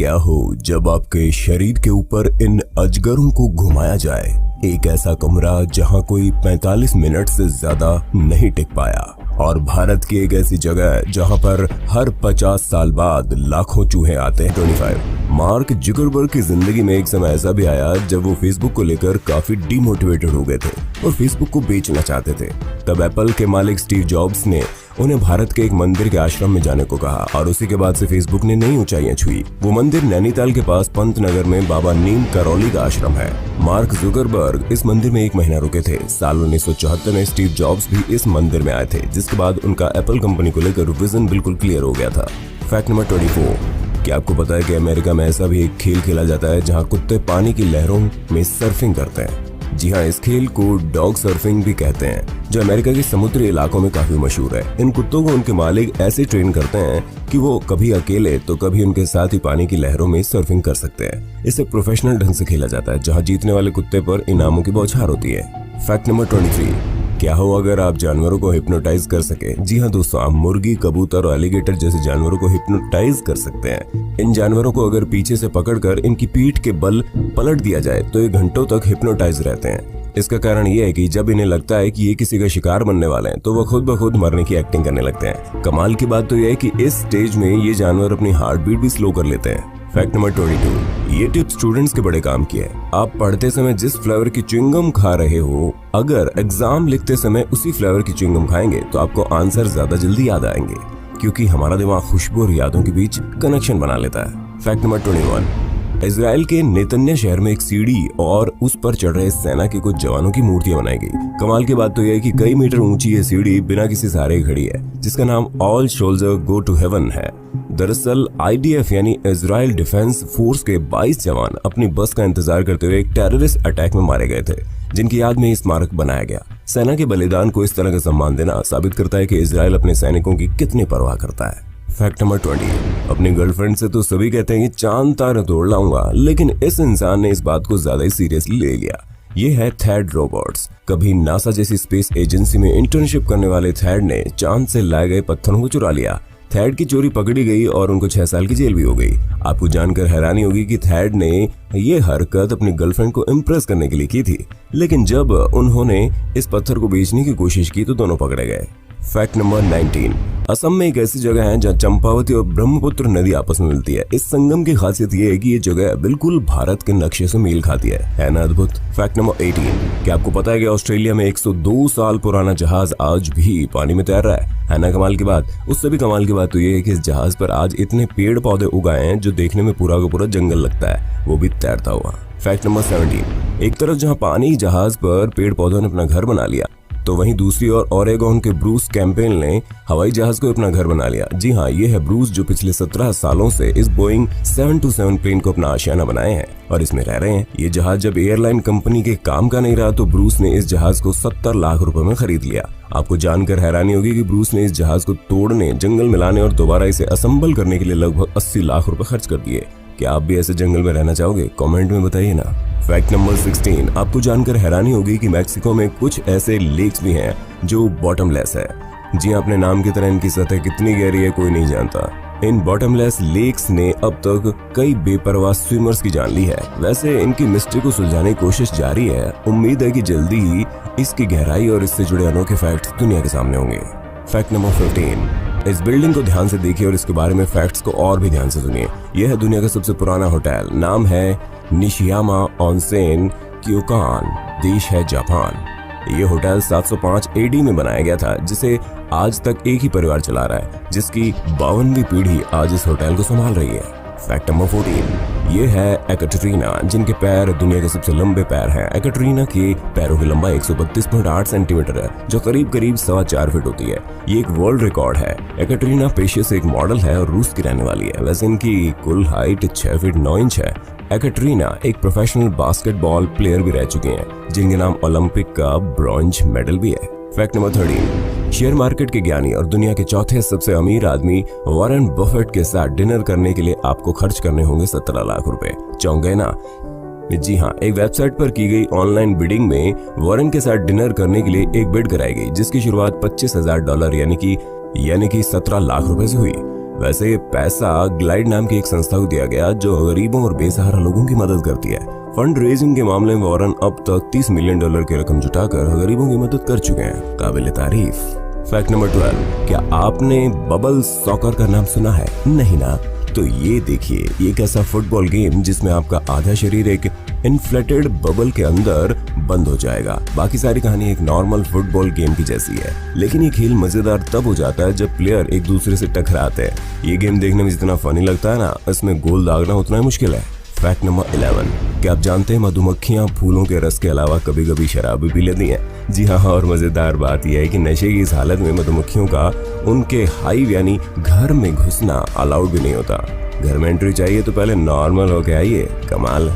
क्या हो जब आपके शरीर के ऊपर इन अजगरों को घुमाया जाए, एक ऐसा कमरा जहां कोई 45 मिनट से ज्यादा नहीं टिक पाया, और भारत की एक ऐसी जगह जहां पर हर 50 साल बाद लाखों चूहे आते हैं। 25 मार्क जुकरबर्ग की जिंदगी में एक समय ऐसा भी आया जब वो फेसबुक को लेकर काफी डिमोटिवेटेड हो गए थे और फेसबुक को बेचना चाहते थे। तब एप्पल के मालिक स्टीव जॉब्स ने उन्हें भारत के एक मंदिर के आश्रम में जाने को कहा और उसी के बाद से फेसबुक ने नई ऊंचाइयां छुई। वो मंदिर नैनीताल के पास पंतनगर में बाबा नीम करौली का आश्रम है। मार्क जुकरबर्ग इस मंदिर में 1 महीना रुके थे। साल 1974 में स्टीव जॉब्स भी इस मंदिर में आए थे, जिसके बाद उनका एप्पल कंपनी को लेकर विजन बिल्कुल क्लियर हो गया था। फैक्ट नंबर 24, क्या आपको पता है कि अमेरिका में ऐसा भी एक खेल खेला जाता है जहां कुत्ते पानी की लहरों में सर्फिंग करते हैं। जी हाँ, इस खेल को डॉग सर्फिंग भी कहते हैं, जो अमेरिका के समुद्री इलाकों में काफी मशहूर है। इन कुत्तों को उनके मालिक ऐसे ट्रेन करते हैं कि वो कभी अकेले तो कभी उनके साथ ही पानी की लहरों में सर्फिंग कर सकते हैं। इसे प्रोफेशनल ढंग से खेला जाता है, जहाँ जीतने वाले कुत्ते पर इनामों की बौछार होती है। फैक्ट नंबर 23, क्या हो अगर आप जानवरों को हिप्नोटाइज कर सके। जी हाँ दोस्तों, आप मुर्गी, कबूतर और एलिगेटर जैसे जानवरों को हिप्नोटाइज कर सकते हैं। इन जानवरों को अगर पीछे से पकड़कर इनकी पीठ के बल पलट दिया जाए तो ये घंटों तक हिप्नोटाइज रहते हैं। इसका कारण ये है कि जब इन्हें लगता है कि ये किसी का शिकार बनने वाले हैं तो वो खुद ब खुद मरने की एक्टिंग करने लगते हैं। कमाल की बात तो यह है कि इस स्टेज में ये जानवर अपनी हार्ट बीट भी स्लो कर लेते हैं। फैक्ट नंबर 22, ये टिप स्टूडेंट्स के बड़े काम की है। आप पढ़ते समय जिस फ्लेवर की च्युइंगम खा रहे हो, अगर एग्जाम लिखते समय उसी फ्लेवर की च्युइंगम खाएंगे तो आपको आंसर ज्यादा जल्दी याद आएंगे, क्योंकि हमारा दिमाग खुशबू और यादों के बीच कनेक्शन बना लेता है। फैक्ट नंबर 21, इजराइल के नेतन्या शहर में एक सीढ़ी और उस पर चढ़ रहे सेना के कुछ जवानों की मूर्तियां बनाई गई। कमाल की बात तो यह है कि कई मीटर ऊंची ये सीढ़ी बिना किसी सहारे खड़ी है, जिसका नाम all soldier go to heaven है। दरअसल IDF यानी इजराइल डिफेंस फोर्स के 22 जवान अपनी बस का इंतजार करते हुए एक टेररिस्ट अटैक में मारे गए थे, जिनकी याद में स्मारक बनाया गया। सेना के बलिदान को इस तरह का सम्मान देना साबित करता है कि इजराइल अपने सैनिकों की कितनी परवाह करता है। फैक्ट नंबर 20, अपनी गर्लफ्रेंड से तो सभी कहते हैं कि चांद तारे तोड़ लाऊंगा, लेकिन इस इंसान ने इस बात को ज्यादा ही सीरियसली ले लिया। ये है थैड रॉबर्ट्स। कभी नासा जैसी स्पेस एजेंसी में इंटर्नशिप करने वाले थैड ने चांद से लाए गए पत्थरों को चुरा लिया। थैड की चोरी पकड़ी गई और उनको 6 साल की जेल भी हो गई। आपको जानकर हैरानी होगी कि थैड ने ये हरकत अपनी गर्लफ्रेंड को इम्प्रेस करने के लिए की थी, लेकिन जब उन्होंने इस पत्थर को बेचने की कोशिश की तो दोनों पकड़े गए। फैक्ट नंबर 19, असम में एक ऐसी जगह है जहाँ चंपावती और ब्रह्मपुत्र नदी आपस में मिलती है। इस संगम की खासियत ये है कि ये जगह बिल्कुल भारत के नक्शे से मेल खाती है ना अद्भुत। फैक्ट नंबर 18, क्या आपको पता है कि ऑस्ट्रेलिया में 102 साल पुराना जहाज आज भी पानी में तैर रहा है ना कमाल की बात। उससे भी कमाल की बात तो ये है कि इस जहाज पर आज इतने पेड़ पौधे उगाए हैं जो देखने में पूरा का पूरा जंगल लगता है, वो भी तैरता हुआ। फैक्ट नंबर 17, एक तरफ जहाँ पानी जहाज पर पेड़ पौधों ने अपना घर बना लिया, तो वहीं दूसरी ओर ओरेगोन के ब्रूस कैंपेल ने हवाई जहाज को अपना घर बना लिया। जी हाँ, ये है ब्रूस, जो पिछले 17 सालों से इस बोइंग 727 प्लेन को अपना आशियाना बनाए हैं और इसमें रह रहे हैं। ये जहाज जब एयरलाइन कंपनी के काम का नहीं रहा तो ब्रूस ने इस जहाज को 70 लाख रुपए में खरीद लिया। आपको जानकर हैरानी होगी कि ब्रूस ने इस जहाज को तोड़ने, जंगल में लाने और दोबारा इसे असेंबल करने के लिए लगभग 80 लाख रुपए खर्च कर दिए। क्या आप भी ऐसे जंगल में रहना चाहोगे? कमेंट में बताइए ना। फैक्ट नंबर 16, आपको जानकर हैरानी होगी कि मैक्सिको में कुछ ऐसे लेक्स भी हैं जो बॉटमलेस है। जी अपने नाम की तरह इनकी सतह कितनी गहरी है कोई नहीं जानता। इन बॉटमलेस लेक्स ने अब तक कई बेपरवाह स्विमर्स की जान ली है। वैसे इनकी मिस्ट्री को सुलझाने की कोशिश जारी है। उम्मीद है कि जल्दी ही इसकी गहराई और इससे जुड़े अनोखे फैक्ट्स दुनिया के सामने होंगे। फैक्ट नंबर 15, इस बिल्डिंग को ध्यान से देखिए और इसके बारे में फैक्ट्स को और भी ध्यान से सुनिए। यह है दुनिया का सबसे पुराना होटल। नाम है निशियामा ऑनसेन क्योकान, देश है जापान। ये होटल 705 AD में बनाया गया था, जिसे आज तक एक ही परिवार चला रहा है, जिसकी 52वीं पीढ़ी आज इस होटल को संभाल रही है। फैक्ट नंबर 14, ये है एकैटरीना, जिनके पैर दुनिया के सबसे लंबे पैर हैं। एकैटरीना के पैरों की लंबाई 132.8 सेंटीमीटर है, जो करीब 4.25 फीट होती है। ये एक वर्ल्ड रिकॉर्ड है। एकैटरीना पेशे से एक मॉडल है और रूस की रहने वाली है। वैसे इनकी कुल हाइट 6 फीट 9 इंच है। एकैटरीना एक प्रोफेशनल बास्केटबॉल प्लेयर भी रह चुके हैं, जिनके नाम ओलंपिक का ब्रॉन्ज मेडल भी है। फैक्ट नंबर 13, शेयर मार्केट के ज्ञानी और दुनिया के चौथे सबसे अमीर आदमी वॉरेन बफेट के साथ डिनर करने के लिए आपको खर्च करने होंगे 17 लाख रुपए। चौंक गए ना? जी हाँ, एक वेबसाइट पर की गई ऑनलाइन बिडिंग में वॉरेन के साथ डिनर करने के लिए एक बिड कराई गई, जिसकी शुरुआत $25,000 यानी कि 17 लाख रुपए से हुई। वैसे पैसा ग्लाइड नाम की एक संस्था को दिया गया जो गरीबों और बेसहारा लोगों की मदद करती है। फंड रेजिंग के मामले में वॉरेन अब तक $30 मिलियन की रकम जुटाकर गरीबों की मदद कर चुके हैं। काबिल तारीफ। फैक्ट नंबर 12, क्या आपने बबल सॉकर का नाम सुना है? नहीं ना? तो ये देखिए, ये एक ऐसा फुटबॉल गेम जिसमें आपका आधा शरीर एक इन्फ्लेटेड बबल के अंदर बंद हो जाएगा। बाकी सारी कहानी एक नॉर्मल फुटबॉल गेम की जैसी है, लेकिन ये खेल मजेदार तब हो जाता है जब प्लेयर एक दूसरे से टकराते हैं। ये गेम देखने में जितना फनी लगता है ना, इसमें गोल दागना उतना ही मुश्किल है। फैक्ट नंबर 11, क्या आप जानते हैं मधुमक्खियां फूलों के रस के अलावा कभी कभी शराब भी पी लेती हैं? जी हाँ, और मजेदार बात यह है कि नशे की इस हालत में मधुमक्खियों का उनके हाइव यानी घर में घुसना अलाउड भी नहीं होता। घर में एंट्री चाहिए तो पहले नॉर्मल होके आइए। कमाल।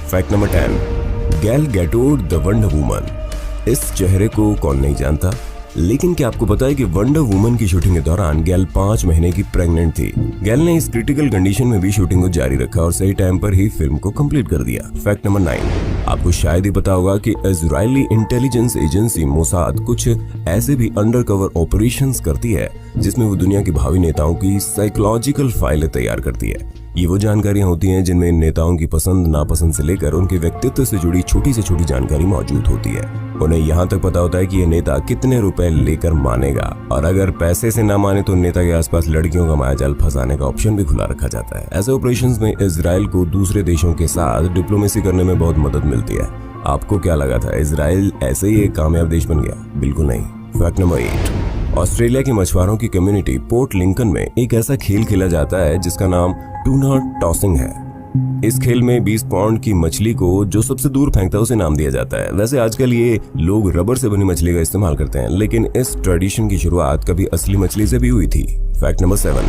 Fact number 10, Gal Gadot the wonder woman. इस चेहरे को कौन नहीं जानता, लेकिन क्या आपको पता है कि वंडर वुमन की शूटिंग के दौरान गैल 5 महीने की प्रेग्नेंट थी। गैल ने इस क्रिटिकल कंडीशन में भी शूटिंग को जारी रखा और सही टाइम पर ही फिल्म को कंप्लीट कर दिया। फैक्ट नंबर 9, आपको शायद ही पता होगा कि इजरायली इंटेलिजेंस एजेंसी मोसाद कुछ ऐसे भी अंडरकवर ऑपरेशंस करती है जिसमें वो दुनिया के भावी नेताओं की साइकोलॉजिकल फाइलें तैयार करती है। ये वो जानकारियां होती हैं जिनमें इन नेताओं की पसंद नापसंद से लेकर उनके व्यक्तित्व से जुड़ी छोटी से छोटी जानकारी मौजूद होती है। उन्हें यहाँ तक पता होता है कि ये नेता कितने रुपए लेकर मानेगा, और अगर पैसे से ना माने तो नेता के आसपास लड़कियों का मायाजाल फंसाने का ऑप्शन भी खुला रखा जाता है। ऐसे ऑपरेशंस में इजराइल को दूसरे देशों के साथ डिप्लोमेसी करने में बहुत मदद मिलती है। आपको क्या लगा था इजराइल ऐसे ही एक कामयाब देश बन गया? बिल्कुल नहीं। फैक्ट नंबर 8, ऑस्ट्रेलिया के मछुआरों की कम्युनिटी पोर्ट लिंकन में एक ऐसा खेल खेला जाता है जिसका नाम टूना टॉसिंग है। इस खेल में 20 पाउंड की मछली को जो सबसे दूर फेंकता है उसे नाम दिया जाता है। वैसे आजकल ये लोग रबर से बनी मछली का इस्तेमाल करते हैं, लेकिन इस ट्रेडिशन की शुरुआत कभी असली मछली से भी हुई थी। फैक्ट नंबर 7,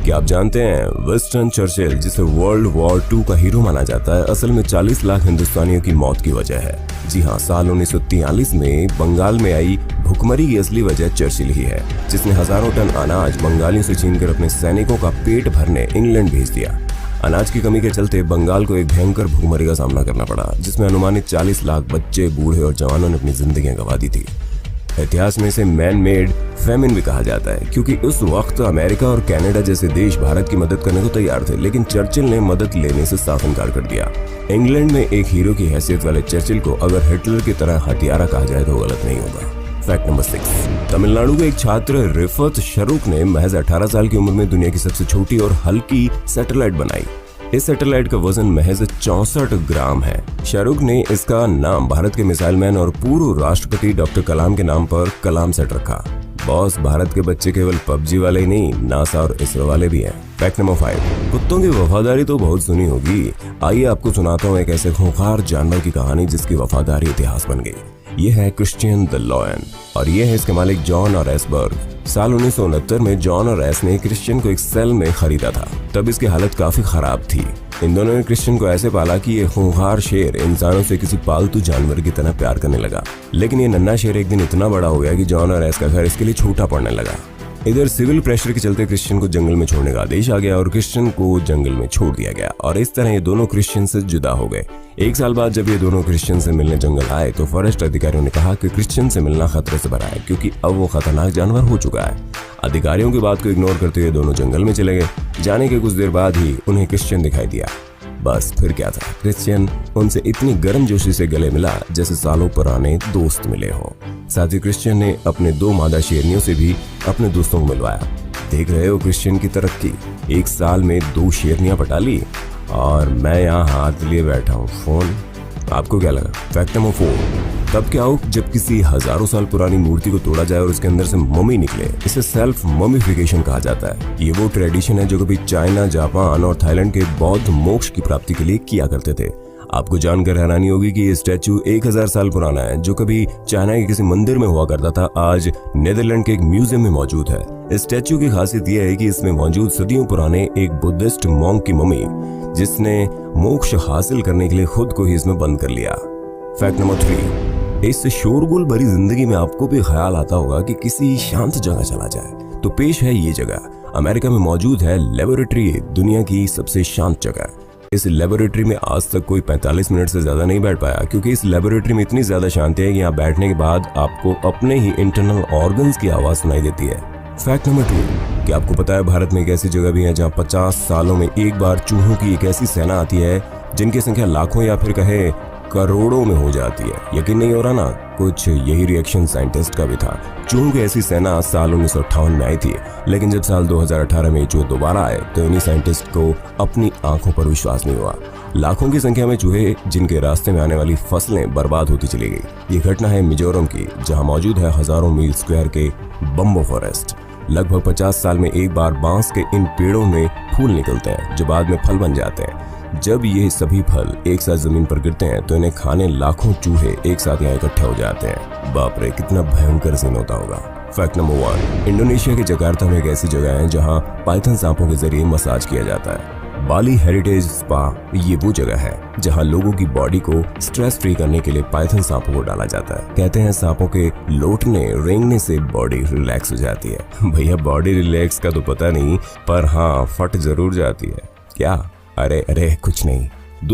क्या आप जानते हैं विंस्टन चर्चिल, जिसे वर्ल्ड वॉर 2 का हीरो माना जाता है, असल में 40 लाख हिंदुस्तानियों की मौत की वजह है। जी हाँ, साल 1943 में बंगाल में आई भुखमरी की असली वजह चर्चिल ही है, जिसने हजारों टन अनाज बंगालियों से छीनकर अपने सैनिकों का पेट भरने इंग्लैंड भेज दिया। अनाज की कमी के चलते बंगाल को एक भयंकर भूखमरी का सामना करना पड़ा, जिसमें अनुमानित 40 लाख बच्चे, बूढ़े और जवानों ने अपनी जिंदगियां गंवा दी थी। इतिहास में इसे मैन मेड फेमिन भी कहा जाता है, क्योंकि उस वक्त अमेरिका और कनाडा जैसे देश भारत की मदद करने को तैयार थे, लेकिन चर्चिल ने मदद लेने से साफ इनकार कर दिया। इंग्लैंड में एक हीरो की हैसियत वाले चर्चिल को अगर हिटलर की तरह हत्यारा कहा जाए तो गलत नहीं होगा। फैक्ट नंबर 6, तमिलनाडु के एक छात्र रिफत शरूक ने महज 18 साल की उम्र में दुनिया की सबसे छोटी और हल्की सैटेलाइट बनाई। इस सैटेलाइट का वजन महज 64 ग्राम है। शाहरुख ने इसका नाम भारत के मिसाइल मैन और पूर्व राष्ट्रपति डॉक्टर कलाम के नाम पर कलाम सेट रखा। बॉस, भारत के बच्चे केवल पबजी वाले ही नहीं, नासा और इसरो वाले भी हैं। फैक्ट नंबर 5, कुत्तों की वफादारी तो बहुत सुनी होगी। आइए आपको सुनाता हूँ एक ऐसे खूंखार जानवर की कहानी जिसकी वफादारी इतिहास बन गई। ये है क्रिश्चियन द लॉयन, और ये है इसके मालिक जॉन और एसबर्ग। साल 1969 में जॉन और एस ने क्रिश्चियन को एक सेल में खरीदा था। तब इसकी हालत काफी खराब थी। इन दोनों ने क्रिश्चियन को ऐसे पाला कि ये खूंखार शेर इंसानों से किसी पालतू जानवर की तरह प्यार करने लगा। लेकिन ये नन्हा शेर एक दिन इतना बड़ा हो गया कि जॉन और एस का घर इसके लिए छोटा पड़ने लगा। इधर सिविल प्रेशर के चलते क्रिश्चियन को जंगल में छोड़ने का आदेश आ गया और क्रिश्चियन को जंगल में छोड़ दिया गया, और इस तरह ये दोनों क्रिश्चियन से जुदा हो गए। एक साल बाद जब ये दोनों क्रिश्चियन से मिलने जंगल आए तो फॉरेस्ट अधिकारियों ने कहा कि क्रिश्चियन से मिलना खतरे से भरा है, क्योंकि अब वो खतरनाक जानवर हो चुका है। अधिकारियों की बात को इग्नोर करते हुए दोनों जंगल में चले गए। जाने के कुछ देर बाद ही उन्हें क्रिश्चियन दिखाई दिया। बस फिर क्या था, क्रिश्चियन उनसे इतनी गर्मजोशी से गले मिला जैसे सालों पुराने दोस्त मिले हो। साथ ही क्रिश्चियन ने अपने 2 मादा शेरनियों से भी अपने दोस्तों को मिलवाया। देख रहे हो क्रिश्चियन की तरक्की, एक साल में 2 शेरनियां पटा ली, और मैं यहाँ हाथ लिए बैठा हूँ फोन। आपको क्या लगा? फैक्ट नंबर 4, तब क्या हो जब किसी हजारों साल पुरानी मूर्ति को तोड़ा जाए और उसके अंदर से मम्मी निकले। इसे सेल्फ ममीफिकेशन कहा जाता है। ये वो ट्रेडिशन है जो कभी चाइना, जापान और थाईलैंड के बौद्ध मोक्ष की प्राप्ति के लिए किया करते थे। आपको जानकर हैरानी होगी कि ये स्टैचू 1000 साल पुराना है, जो कभी चाइना के किसी मंदिर में हुआ करता था, आज नीदरलैंड के एक म्यूजियम में मौजूद है। इस स्टैचू की खासियत यह है कि इसमें मौजूद सदियों पुराने एक बुद्धिस्ट मॉन्क की मम्मी, जिसने मोक्ष हासिल करने के लिए खुद को ही इसमें बंद कर लिया। फैक्ट नंबर 3, इस शोरगुल भरी जिंदगी में आपको भी ख्याल आता होगा कि किसी शांत जगह चला जाए, तो पेश है ये जगह। अमेरिका में मौजूद है लेबोरेटरी, दुनिया की सबसे शांत जगह। इस लेबोरेटरी में आज तक कोई 45 मिनट से ज्यादा नहीं बैठ पाया, क्योंकि इस लेबोरेटरी में इतनी ज्यादा शांति है कि यहाँ बैठने के बाद आपको अपने ही इंटरनल ऑर्गन्स की आवाज सुनाई देती है। फैक्ट नंबर 2, क्या आपको पता है भारत में एक ऐसी जगह भी है जहाँ 50 सालों में एक बार चूहों की एक ऐसी सेना आती है जिनकी संख्या लाखों या फिर कहे करोड़ों में हो जाती है। यकीन नहीं हो रहा ना? कुछ यही रिएक्शन साइंटिस्ट का भी था। चूहों की ऐसी सेना साल 1958 में आई थी, लेकिन जब साल 2018 में चूहे दोबारा आए तो इन्हीं साइंटिस्ट को अपनी आंखों पर विश्वास नहीं हुआ। लाखों की संख्या में चूहे जिनके रास्ते में आने वाली फसलें बर्बाद होती चली गई। ये घटना है मिजोरम की, जहाँ मौजूद है हजारों मील स्क्वायर के बम्बो फॉरेस्ट। लगभग 50 साल में एक बार बांस के इन पेड़ों में फूल निकलते हैं जो बाद में फल बन जाते हैं। जब ये सभी फल एक साथ जमीन पर गिरते हैं तो इन्हें खाने लाखों चूहे एक साथ यहाँ इकट्ठे हो जाते हैं। बाप रे, कितना भयंकर सीन होता होगा। फैक्ट नंबर 1, इंडोनेशिया के जकार्ता में एक ऐसी जगह है जहाँ पाइथन सांपों के जरिए मसाज किया जाता है। बाली हेरिटेज स्पा ये वो जगह है जहाँ लोगों की बॉडी को स्ट्रेस फ्री करने के लिए पाइथन सांपों को डाला जाता है। कहते हैं सांपों के लोटने रेंगने से बॉडी रिलैक्स हो जाती है। भैया बॉडी रिलैक्स का तो पता नहीं, पर हाँ फट जरूर जाती है। क्या? अरे कुछ नहीं।